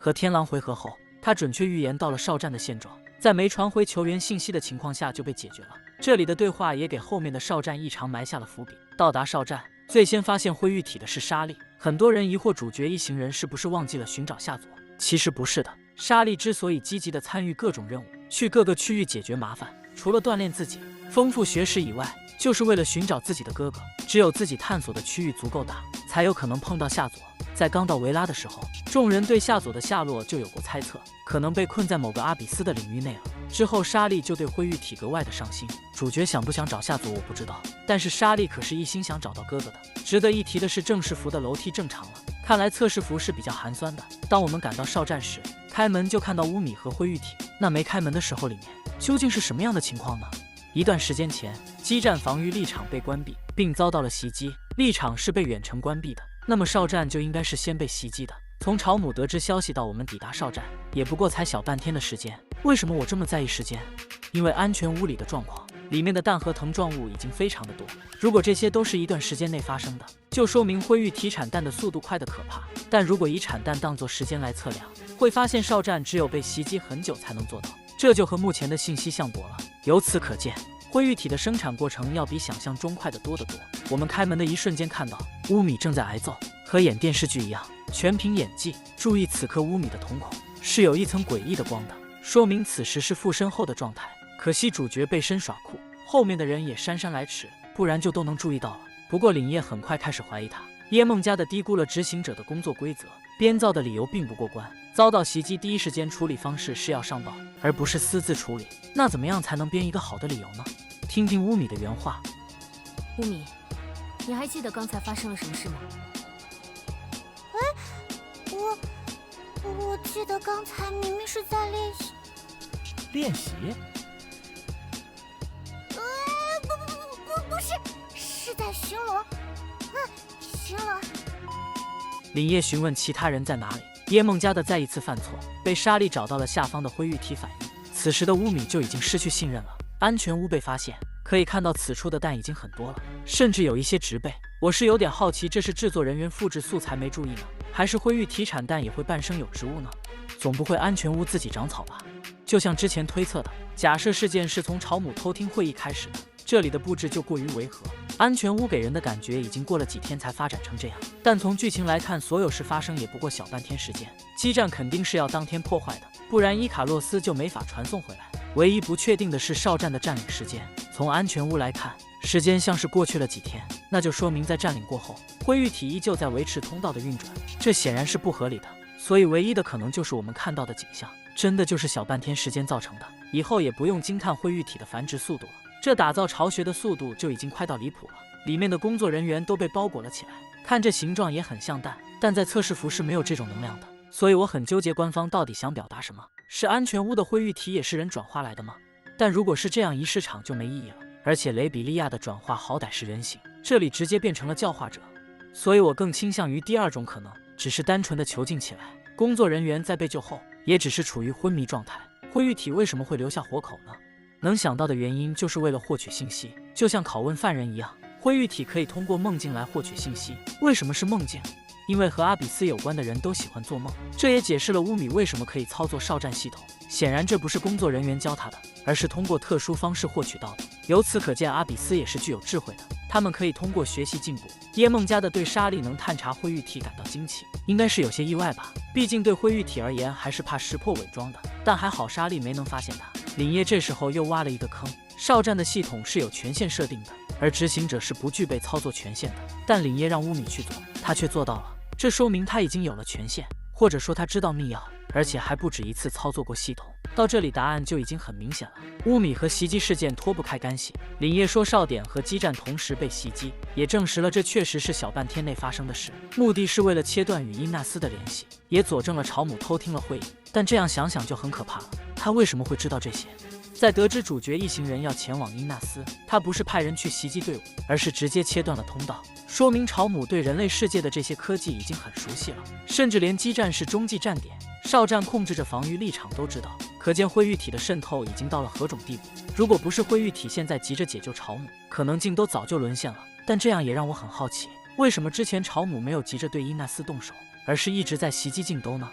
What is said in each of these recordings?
和天狼回合后，他准确预言到了少战的现状，在没传回球员信息的情况下就被解决了。这里的对话也给后面的少战异常埋下了伏笔。到达少战，最先发现灰玉体的是莎莉，很多人疑惑主角一行人是不是忘记了寻找夏佐，其实不是的。莎莉之所以积极地参与各种任务，去各个区域解决麻烦，除了锻炼自己、丰富学识以外，就是为了寻找自己的哥哥。只有自己探索的区域足够大，才有可能碰到夏佐。在刚到维拉的时候，众人对夏佐的下落就有过猜测，可能被困在某个阿比斯的领域内了。之后莎莉就对灰玉体格外的上心。主角想不想找夏佐我不知道，但是莎莉可是一心想找到哥哥的。值得一提的是，正式服的楼梯正常了，看来测试服是比较寒酸的。当我们赶到少战时，开门就看到乌米和灰玉体，那没开门的时候里面究竟是什么样的情况呢？一段时间前，基站防御立场被关闭，并遭到了袭击，立场是被远程关闭的，那么少战就应该是先被袭击的。从朝姆得知消息到我们抵达少战，也不过才小半天的时间。为什么我这么在意时间？因为安全屋里的状况，里面的弹和藤状物已经非常的多。如果这些都是一段时间内发生的，就说明灰玉体产弹的速度快得可怕。但如果以产弹当作时间来测量，会发现少战只有被袭击很久才能做到，这就和目前的信息相悖了。由此可见，灰玉体的生产过程要比想象中快得多得多。我们开门的一瞬间看到乌米正在挨揍，和演电视剧一样，全凭演技。注意此刻乌米的瞳孔是有一层诡异的光的，说明此时是附身后的状态。可惜主角背身耍酷，后面的人也姗姗来迟，不然就都能注意到了。不过凛夜很快开始怀疑他，耶梦家的低估了执行者的工作规则，编造的理由并不过关。遭到袭击第一时间处理方式是要上报，而不是私自处理。那怎么样才能编一个好的理由呢？听听乌米的原话。乌米，你还记得刚才发生了什么事吗？我记得刚才明明是在练习。练习？不是，是在巡逻。巡逻。凛夜询问其他人在哪里，耶梦家的再一次犯错，被莎莉找到了下方的灰玉体反应。此时的乌米就已经失去信任了。安全屋被发现，可以看到此处的弹已经很多了，甚至有一些植被。我是有点好奇，这是制作人员复制素材没注意呢，还是灰玉体产弹也会伴生有植物呢？总不会安全屋自己长草吧？就像之前推测的，假设事件是从朝姆偷听会议开始的，这里的布置就过于违和。安全屋给人的感觉已经过了几天才发展成这样，但从剧情来看，所有事发生也不过小半天时间。基站肯定是要当天破坏的，不然伊卡洛斯就没法传送回来。唯一不确定的是少战的占领时间，从安全屋来看，时间像是过去了几天，那就说明在占领过后，灰玉体依旧在维持通道的运转，这显然是不合理的。所以唯一的可能就是我们看到的景象，真的就是小半天时间造成的。以后也不用惊叹灰玉体的繁殖速度了，这打造巢穴的速度就已经快到离谱了。里面的工作人员都被包裹了起来，看这形状也很像蛋，但在测试服是没有这种能量的。所以我很纠结，官方到底想表达什么？是安全屋的灰玉体也是人转化来的吗？但如果是这样，一市场就没意义了。而且雷比利亚的转化好歹是人形，这里直接变成了教化者，所以我更倾向于第二种可能，只是单纯的囚禁起来。工作人员在被救后，也只是处于昏迷状态。灰玉体为什么会留下活口呢？能想到的原因就是为了获取信息，就像拷问犯人一样，灰玉体可以通过梦境来获取信息。为什么是梦境？因为和阿比斯有关的人都喜欢做梦，这也解释了乌米为什么可以操作少战系统。显然这不是工作人员教他的，而是通过特殊方式获取到的。由此可见，阿比斯也是具有智慧的，他们可以通过学习进步。耶梦家的对莎莉能探查灰玉体感到惊奇，应该是有些意外吧，毕竟对灰玉体而言还是怕识破伪装的。但还好莎莉没能发现他。凛夜这时候又挖了一个坑，少战的系统是有权限设定的，而执行者是不具备操作权限的，但凛夜让乌米去做，他却做到了，这说明他已经有了权限，或者说他知道密钥，而且还不止一次操作过系统。到这里答案就已经很明显了，乌米和袭击事件脱不开干系。凛夜说少典和基站同时被袭击，也证实了这确实是小半天内发生的事，目的是为了切断与伊纳斯的联系，也佐证了朝姆偷听了会议。但这样想想就很可怕了，他为什么会知道这些？在得知主角一行人要前往伊纳斯，他不是派人去袭击队伍，而是直接切断了通道，说明朝姆对人类世界的这些科技已经很熟悉了，甚至连基站是中继站点，少战控制着防御立场都知道。可见灰玉体的渗透已经到了何种地步。如果不是灰玉体现在急着解救朝姆，可能镜都早就沦陷了。但这样也让我很好奇，为什么之前朝姆没有急着对伊纳斯动手，而是一直在袭击镜都呢？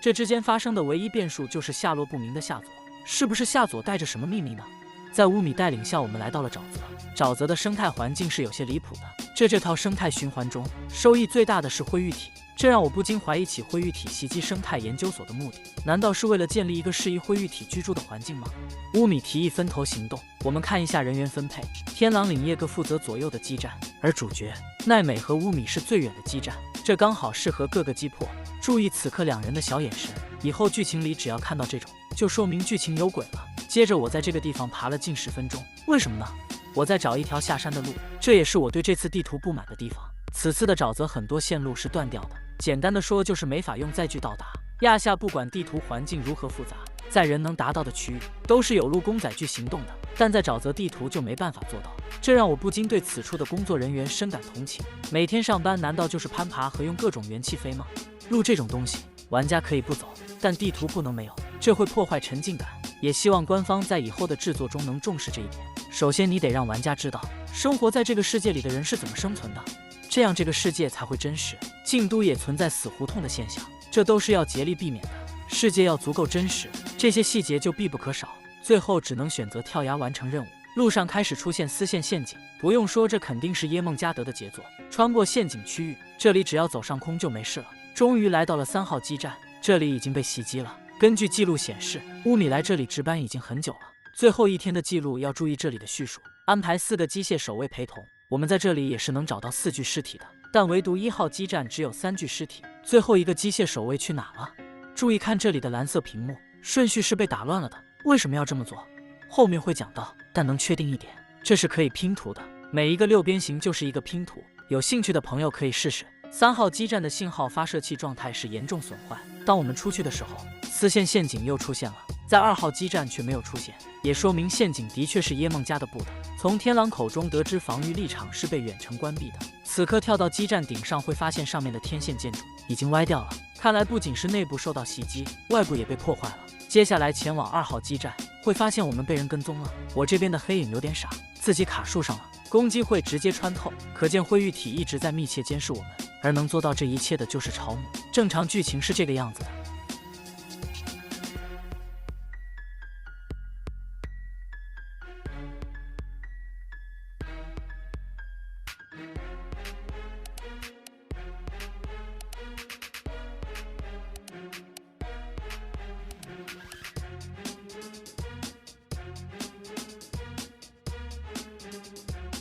这之间发生的唯一变数就是下落不明的夏佐，是不是夏佐带着什么秘密呢？在乌米带领下，我们来到了沼泽。沼泽的生态环境是有些离谱的，这套生态循环中，收益最大的是灰玉体，这让我不禁怀疑起灰玉体袭击生态研究所的目的，难道是为了建立一个适宜灰玉体居住的环境吗？乌米提议分头行动，我们看一下人员分配，天狼领叶各负责左右的激战，而主角奈美和乌米是最远的激战，这刚好适合各个击破。注意此刻两人的小眼神，以后剧情里只要看到这种，就说明剧情有鬼了。接着我在这个地方爬了近10分钟，为什么呢？我在找一条下山的路，这也是我对这次地图不满的地方。此次的沼泽很多线路是断掉的，简单的说就是没法用载具到达。亚下不管地图环境如何复杂，在人能达到的区域都是有路供载具行动的，但在沼泽地图就没办法做到，这让我不禁对此处的工作人员深感同情。每天上班难道就是攀爬和用各种元气飞吗？路这种东西，玩家可以不走，但地图不能没有，这会破坏沉浸感。也希望官方在以后的制作中能重视这一点。首先，你得让玩家知道，生活在这个世界里的人是怎么生存的，这样这个世界才会真实。京都也存在死胡同的现象，这都是要竭力避免的。世界要足够真实，这些细节就必不可少。最后只能选择跳崖完成任务。路上开始出现丝线陷阱，不用说，这肯定是耶梦加德的杰作。穿过陷阱区域，这里只要走上空就没事了。终于来到了3号基站，这里已经被袭击了。根据记录显示，乌米来这里值班已经很久了。最后一天的记录要注意这里的叙述，安排4个机械守卫陪同。我们在这里也是能找到4具尸体的，但唯独1号基站只有3具尸体。最后一个机械守卫去哪了？注意看这里的蓝色屏幕，顺序是被打乱了的。为什么要这么做？后面会讲到，但能确定一点，这是可以拼图的，每一个6边形就是一个拼图。有兴趣的朋友可以试试。3号基站的信号发射器状态是严重损坏，当我们出去的时候，丝线陷阱又出现了，在2号基站却没有出现，也说明陷阱的确是耶梦加的布的。从天狼口中得知防御立场是被远程关闭的，此刻跳到基站顶上会发现上面的天线建筑已经歪掉了，看来不仅是内部受到袭击，外部也被破坏了。接下来前往2号基站，会发现我们被人跟踪了。我这边的黑影有点傻，自己卡树上了，攻击会直接穿透，可见灰玉体一直在密切监视我们，而能做到这一切的就是朝母。正常剧情是这个样子的。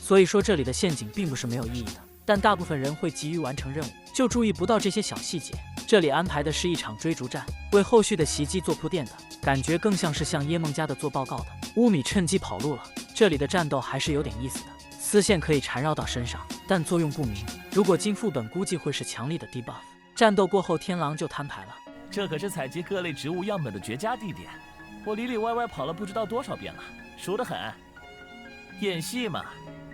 所以说这里的陷阱并不是没有意义的，但大部分人会急于完成任务，就注意不到这些小细节。这里安排的是一场追逐战，为后续的袭击做铺垫的，感觉更像是向耶梦加的做报告的。乌米趁机跑路了，这里的战斗还是有点意思的，丝线可以缠绕到身上，但作用不明。如果进副本估计会是强力的 debuff。战斗过后天狼就摊牌了，这可是采集各类植物样本的绝佳地点，我里里外外跑了不知道多少遍了，熟得很。演戏嘛，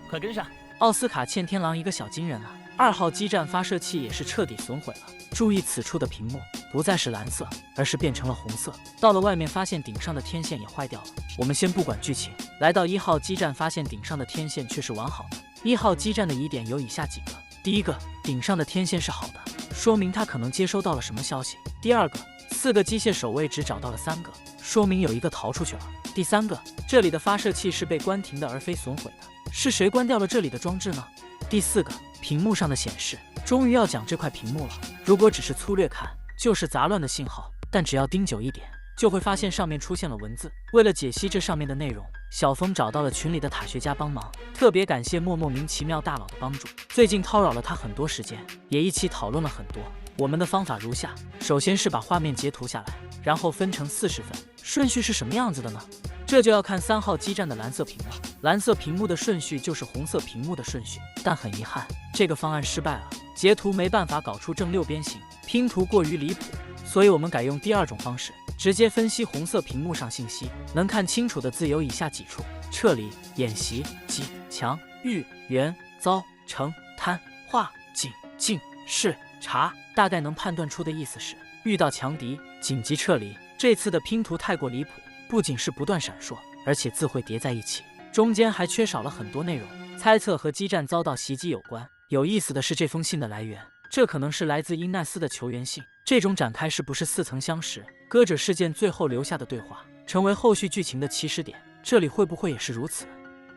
快跟上！奥斯卡欠天狼一个小金人啊！2号基站发射器也是彻底损毁了。注意此处的屏幕不再是蓝色，而是变成了红色。到了外面发现顶上的天线也坏掉了。我们先不管剧情，来到1号基站发现顶上的天线却是完好的。1号基站的疑点有以下几个：第一个，顶上的天线是好的，说明他可能接收到了什么消息；第二个，4个机械守卫只找到了3个，说明有一个逃出去了；第三个，这里的发射器是被关停的而非损毁的。是谁关掉了这里的装置呢？第4个，屏幕上的显示，终于要讲这块屏幕了。如果只是粗略看，就是杂乱的信号，但只要盯久一点，就会发现上面出现了文字。为了解析这上面的内容，小峰找到了群里的塔学家帮忙，特别感谢莫名其妙大佬的帮助，最近叨扰了他很多时间，也一起讨论了很多。我们的方法如下：首先是把画面截图下来，然后分成40份，顺序是什么样子的呢？这就要看3号基站的蓝色屏了。蓝色屏幕的顺序就是红色屏幕的顺序，但很遗憾，这个方案失败了，截图没办法搞出正6边形，拼图过于离谱，所以我们改用第2种方式，直接分析红色屏幕上信息。能看清楚的字有以下几处：撤离、演习、击、强、遇、援、遭、城、滩、化、警、进、视、查。大概能判断出的意思是遇到强敌紧急撤离。这次的拼图太过离谱，不仅是不断闪烁，而且字会叠在一起，中间还缺少了很多内容，猜测和基站遭到袭击有关。有意思的是这封信的来源，这可能是来自因奈斯的求援信。这种展开是不是似曾相识？歌者事件最后留下的对话，成为后续剧情的起始点，这里会不会也是如此？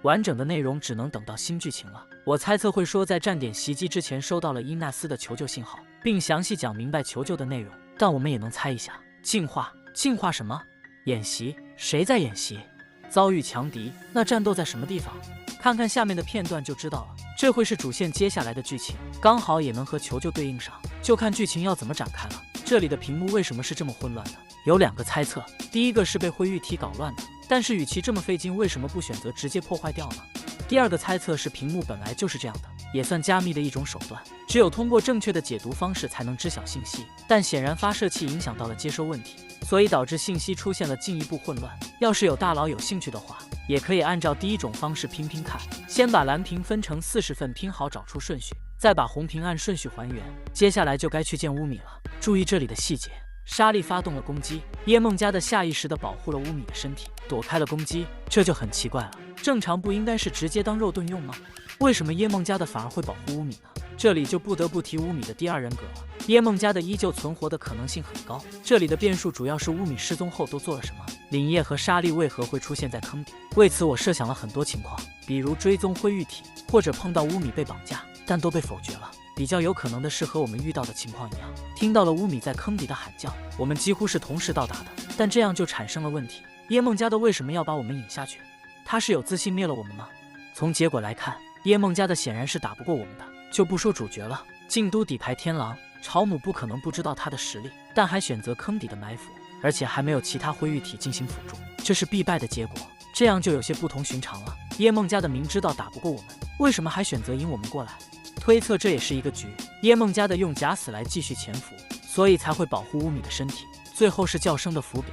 完整的内容只能等到新剧情了。我猜测会说在站点袭击之前收到了伊纳斯的求救信号，并详细讲明白求救的内容。但我们也能猜一下，进化什么？演习？谁在演习？遭遇强敌？那战斗在什么地方？看看下面的片段就知道了。这会是主线接下来的剧情，刚好也能和求救对应上，就看剧情要怎么展开了。这里的屏幕为什么是这么混乱的？有2个猜测，第一个是被灰玉体搞乱的，但是与其这么费劲，为什么不选择直接破坏掉呢？第2个猜测是屏幕本来就是这样的，也算加密的一种手段，只有通过正确的解读方式才能知晓信息，但显然发射器影响到了接收问题，所以导致信息出现了进一步混乱。要是有大佬有兴趣的话，也可以按照第一种方式拼拼看，先把蓝屏分成40份拼好，找出顺序，再把红屏按顺序还原，接下来就该去见乌米了。注意这里的细节，莎莉发动了攻击，耶梦加的下意识地保护了乌米的身体，躲开了攻击，这就很奇怪了。正常不应该是直接当肉盾用吗？为什么耶梦加的反而会保护乌米呢？这里就不得不提乌米的第2人格了。耶梦加的依旧存活的可能性很高，这里的变数主要是乌米失踪后都做了什么，凛夜和莎莉为何会出现在坑底。为此我设想了很多情况，比如追踪灰玉体，或者碰到乌米被绑架，但都被否决了。比较有可能的是和我们遇到的情况一样，听到了乌米在坑底的喊叫，我们几乎是同时到达的，但这样就产生了问题。耶梦加的为什么要把我们引下去？他是有自信灭了我们吗？从结果来看，耶梦加的显然是打不过我们的。就不说主角了，京都底牌天狼朝姆不可能不知道他的实力，但还选择坑底的埋伏，而且还没有其他灰玉体进行辅助，这是必败的结果。这样就有些不同寻常了。耶梦加的明知道打不过我们，为什么还选择引我们过来？推测这也是一个局，耶梦加的用假死来继续潜伏，所以才会保护乌米的身体。最后是叫声的伏笔，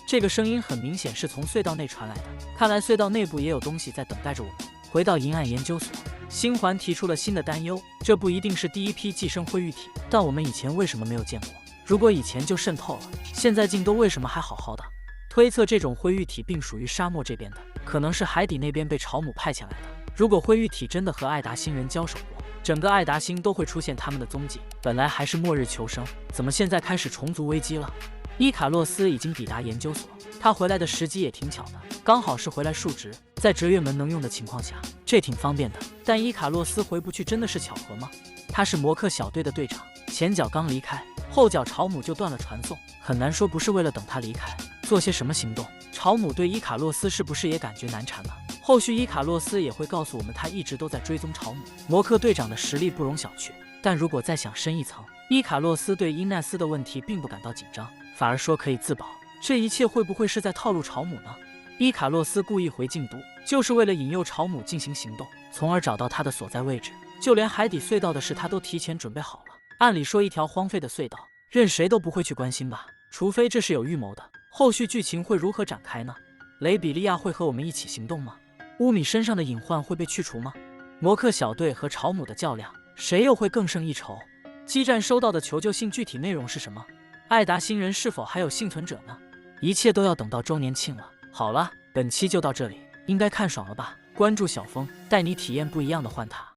这个声音很明显是从隧道内传来的，看来隧道内部也有东西在等待着我们。回到银暗研究所，星环提出了新的担忧，这不一定是第一批寄生灰玉体，但我们以前为什么没有见过？如果以前就渗透了，现在京都为什么还好好的？推测这种灰玉体并属于沙漠这边的，可能是海底那边被朝姆派遣来的。如果灰玉体真的和艾达星人交手过，整个艾达星都会出现他们的踪迹。本来还是末日求生，怎么现在开始虫族危机了？伊卡洛斯已经抵达研究所，他回来的时机也挺巧的，刚好是回来述职，在折月门能用的情况下，这挺方便的。但伊卡洛斯回不去真的是巧合吗？他是摩克小队的队长，前脚刚离开，后脚朝姆就断了传送，很难说不是为了等他离开做些什么行动。朝姆对伊卡洛斯是不是也感觉难缠了？后续伊卡洛斯也会告诉我们，他一直都在追踪朝姆。摩克队长的实力不容小觑，但如果再想深一层，伊卡洛斯对伊奈斯的问题并不感到紧张，反而说可以自保。这一切会不会是在套路朝姆呢？伊卡洛斯故意回京都，就是为了引诱朝姆进行行动，从而找到他的所在位置。就连海底隧道的事他都提前准备好了。按理说一条荒废的隧道，任谁都不会去关心吧，除非这是有预谋的。后续剧情会如何展开呢？雷比利亚会和我们一起行动吗？乌米身上的隐患会被去除吗？摩克小队和朝姆的较量，谁又会更胜一筹？基站收到的求救信具体内容是什么？艾达星人是否还有幸存者呢？一切都要等到周年庆了。好了，本期就到这里，应该看爽了吧？关注小峰，带你体验不一样的幻塔。